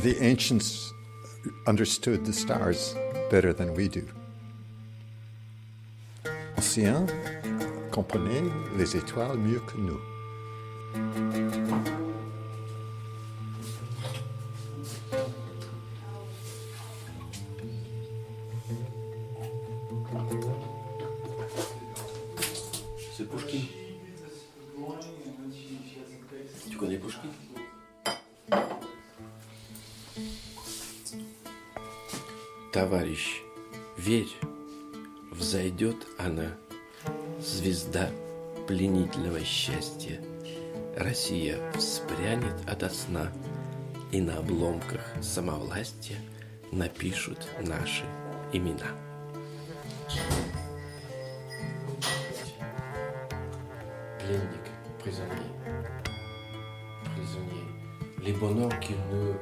The ancients understood the stars better than we do. Anciens comprenaient les étoiles mieux que nous. C'est Pouchkine. Tu connais Pouchkine? Товарищ, верь, взойдет она, звезда пленительного счастья. Россия вспрянет ото сна, и на обломках самовластия напишут наши имена. Пленник, prisonnier, prisonnier, les bonheurs qu'il ne...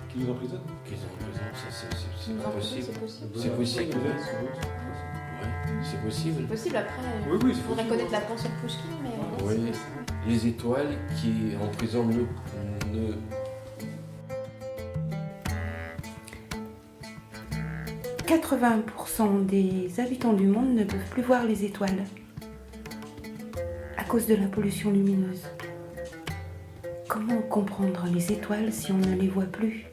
Qu'ils nous emprisonnent? Qu'ils en prison, ça c'est Nous pas en possible. prison, c'est possible. C'est possible. Ouais. Ouais, c'est possible. C'est possible après. Oui, Il c'est faudrait possible. connaître la pensée de Pouchkine, mais Oui. c'est possible. Les étoiles qui emprisonnent ne... 80% des habitants du monde ne peuvent plus voir les étoiles à cause de la pollution lumineuse. Comment comprendre les étoiles si on ne les voit plus?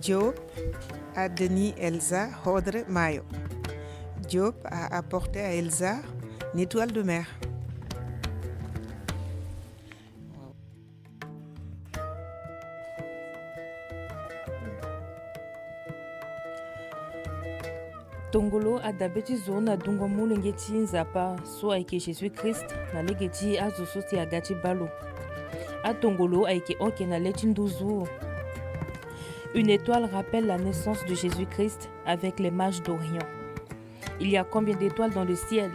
Diop a donné Elsa Hodre Mayo. Diop a apporté à Elsa une étoile de mer. Tongolo adabeti zo na dungo mulu ngeti nzapa so aike Jésus Christ na legeti azo soti agati balo. A Tongolo aike oke na leti nduzu. Une étoile rappelle la naissance de Jésus-Christ avec les mages d'Orient. Il y a combien d'étoiles dans le ciel?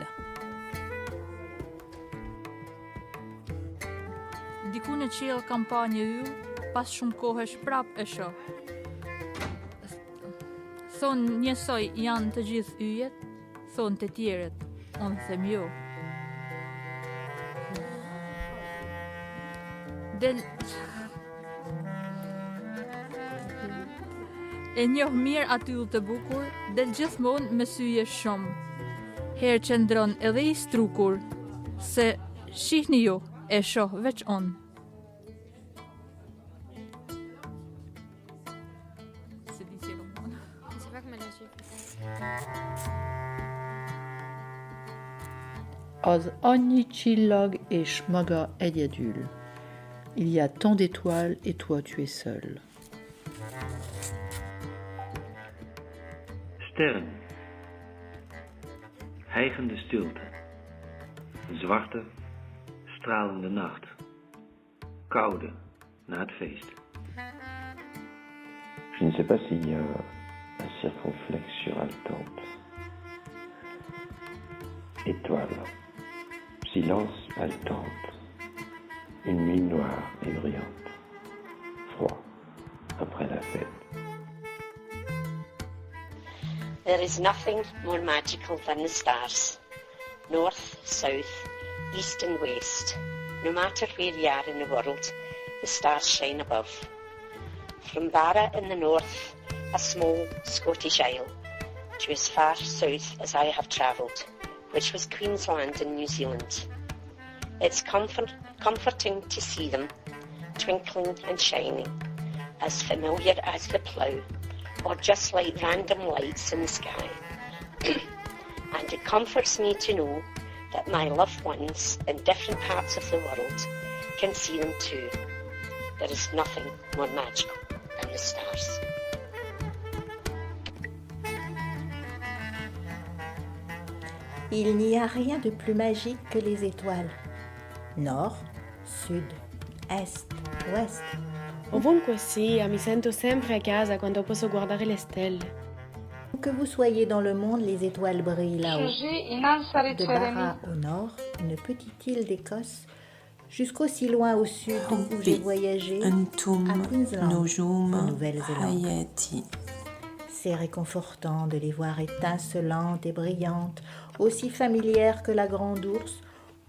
Diku në qiell kampanje ju, pas shumë kohësh prap e shoh. Thonë njësoj janë të gjithë yjet, thonë të tjerët, unë them jo. E njoh mirë atyll të bukur, del gjithmonë me syje shumë. Herë që ndron edhe i strukur, se shihni ju, e shoh veç unë. Az annyi csillag és maga egyedül. Il y a tant d'étoiles et toi tu es seul. Sterren. Hijgende stilte. Een zwarte, stralende nacht. Koude na het feest. Je ne sais pas s'il y a un circonflexe surhaletante. Étoile. Silence haletante. Une nuit noire et brillante. Froid après la fête. There is nothing more magical than the stars. North, south, east and west. No matter where you are in the world, the stars shine above. From Barra in the north, a small Scottish isle, to as far south as I have travelled, which was Queensland in New Zealand. It's comforting to see them, twinkling and shining, as familiar as the plough, or just like random lights in the sky. And it comforts me to know that my loved ones in different parts of the world can see them too. There is nothing more magical than the stars. Il n'y a rien de plus magique que les étoiles. Nord, sud, est, ouest. Ovunque sia, mi sento sempre a casa quando posso guardare le stelle. Que vous soyez dans le monde, les étoiles brillent là-haut. De Barra au nord, une petite île d'Écosse, jusqu'aussi loin au sud où j'ai voyagé, à Queensland, en Nouvelle-Zélande. C'est réconfortant de les voir étincelantes et brillantes, aussi familières que la grande ours,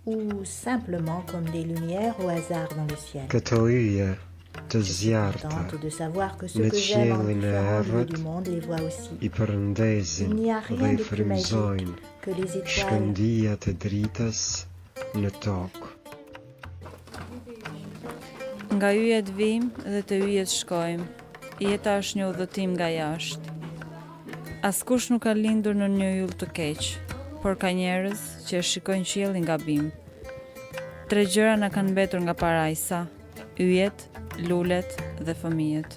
ou simplement comme des lumières au hasard dans le ciel. Je suis contente de savoir que ceux que j'aime en différents lieux du monde les voient aussi. Il n'y a rien de plus magique que les étoiles. Nga yjet vim dhe të yjet shkojmë. Jeta është një udhëtim nga jashtë. Askush nuk ka lindur në një yll të keq, por ka njerëz që e shikojnë qiellin nga bim. 3 gjëra na kanë mbetur nga parajsa: yjet, lulet dhe fëmijët.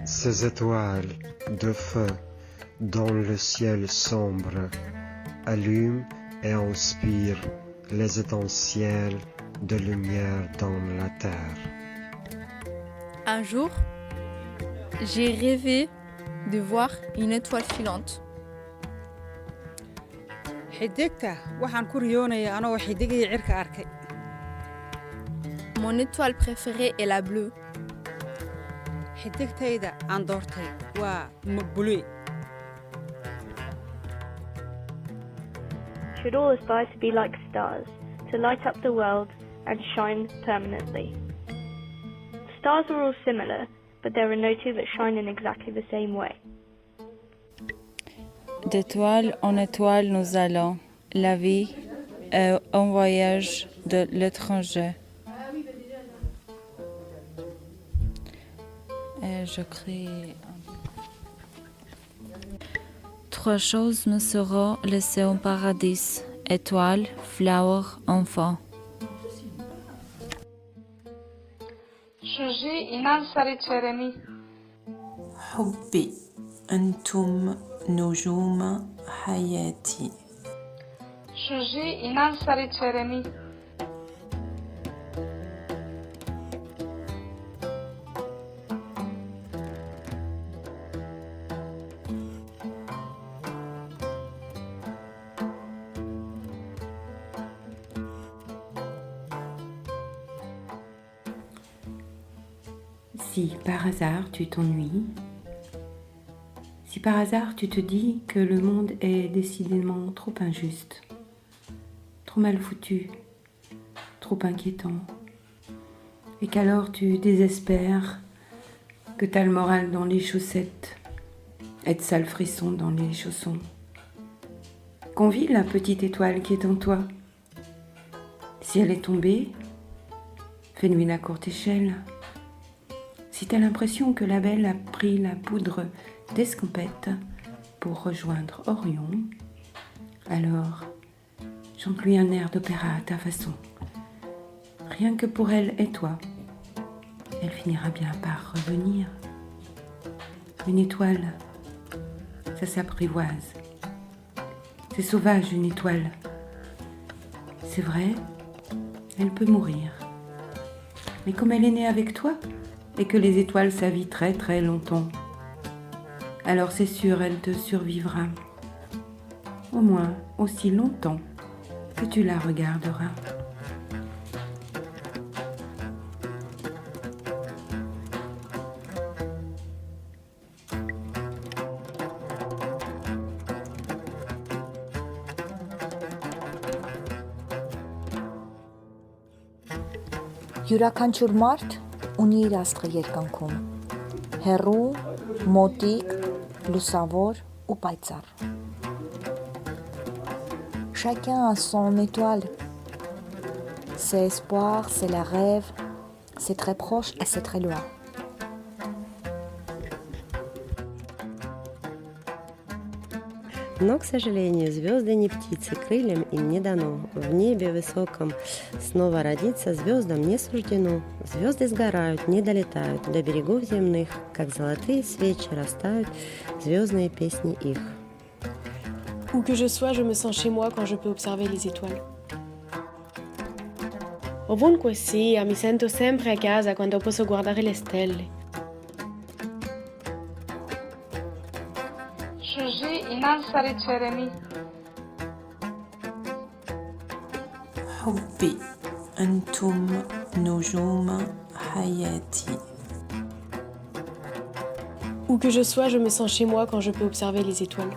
Ces étoiles de feu dans le ciel sombre allument et inspirent les étincelles de lumière dans la terre. Un jour, j'ai rêvé de voir une étoile filante. Mon étoile préférée est la bleue. Should all aspire to be like stars, to light up the world and shine permanently. Stars are all similar, but there are no two that shine in exactly the same way. D'étoile en étoile nous allons. La vie est un voyage de l'étranger. Et je crie. 3 choses me seront laissées au paradis: étoiles, flowers, enfants. حبي أنتم نجوم حياتي. Si par hasard tu t'ennuies, si par hasard tu te dis que le monde est décidément trop injuste, trop mal foutu, trop inquiétant, et qu'alors tu désespères, que t'as le moral dans les chaussettes et de sales frissons dans les chaussons, qu'on vit la petite étoile qui est en toi. Si elle est tombée, fais-lui la courte échelle. Si t'as l'impression que la belle a pris la poudre d'escampette pour rejoindre Orion, alors chante-lui un air d'opéra à ta façon. Rien que pour elle et toi, elle finira bien par revenir. Une étoile, ça s'apprivoise. C'est sauvage une étoile. C'est vrai, elle peut mourir. Mais comme elle est née avec toi, et que les étoiles savent très très longtemps, alors c'est sûr elle te survivra. Au moins aussi longtemps que tu la regarderas. Յուրաքանչյուր մարդ ունի իր աստղը երկնքում, հեռու, մոտիկ, լուսավոր ու պայծառ։ Chacun a son étoile. C'est espoir, c'est la rêve, c'est très proche et c'est très loin. Но, к сожалению, звезды не птицы, крыльям им не дано. В небе высоком снова родиться звездам не суждено. Звезды сгорают, не долетают до берегов земных, как золотые свечи растают звездные песни их. Où que je sois, je me sens chez moi quand je peux observer les étoiles. Ovunque sia, mi sento sempre a casa quando posso guardare le stelle. حبي أنتم نجوم حياتي. Où que je sois, je me sens chez moi quand je peux observer les étoiles.